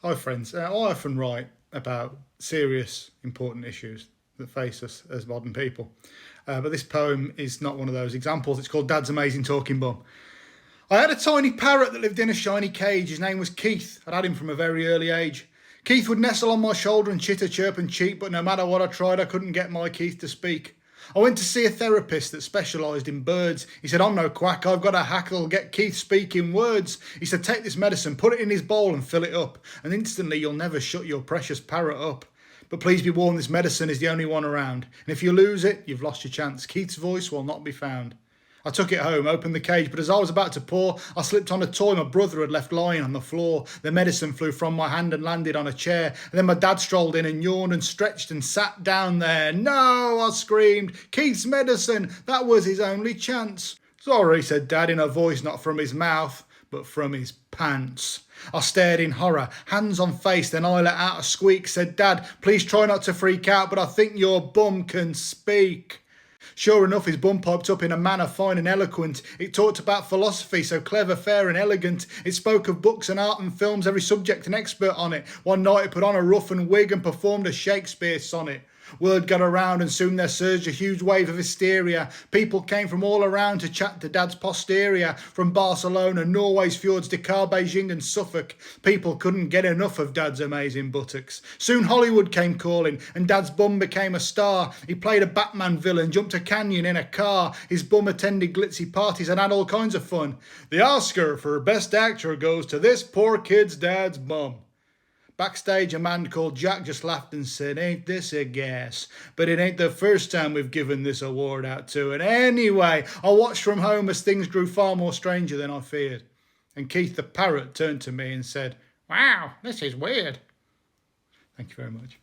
Hi friends, I often write about serious, important issues that face us as modern people. But this poem is not one of those examples. It's called Dad's Amazing Talking Bum. I had a tiny parrot that lived in a shiny cage. His name was Keith. I'd had him from a very early age. Keith would nestle on my shoulder and chitter, chirp and cheep, but no matter what I tried, I couldn't get my Keith to speak. I went to see a therapist that specialised in birds. He said, I'm no quack, I've got a hack that'll get Keith speaking words. He said, take this medicine, put it in his bowl and fill it up, and instantly you'll never shut your precious parrot up. But please be warned, this medicine is the only one around, and if you lose it, you've lost your chance. Keith's voice will not be found. I took it home, opened the cage, but as I was about to pour, I slipped on a toy my brother had left lying on the floor. The medicine flew from my hand and landed on a chair, and then my dad strolled in and yawned and stretched and sat down there. No, I screamed, Keith's medicine, that was his only chance. Sorry, said Dad in a voice not from his mouth, but from his pants. I stared in horror, hands on face, then I let out a squeak, said, Dad, please try not to freak out, but I think your bum can speak. Sure enough, his bum piped up in a manner fine and eloquent. It talked about philosophy, so clever, fair and elegant. It spoke of books and art and films, every subject an expert on it. One night it put on a ruff and wig and performed a Shakespeare sonnet. Word got around and soon there surged a huge wave of hysteria. People came from all around to chat to Dad's posterior. From Barcelona, Norway's fjords, Dakar, Beijing and Suffolk. People couldn't get enough of Dad's amazing buttocks. Soon Hollywood came calling and Dad's bum became a star. He played a Batman villain, jumped a canyon in a car. His bum attended glitzy parties and had all kinds of fun. The Oscar for Best Actor goes to this poor kid's dad's bum. Backstage, a man called Jack just laughed and said, ain't this a gas? But it ain't the first time we've given this award out to it. Anyway, I watched from home as things grew far more stranger than I feared. And Keith the parrot turned to me and said, wow, this is weird. Thank you very much.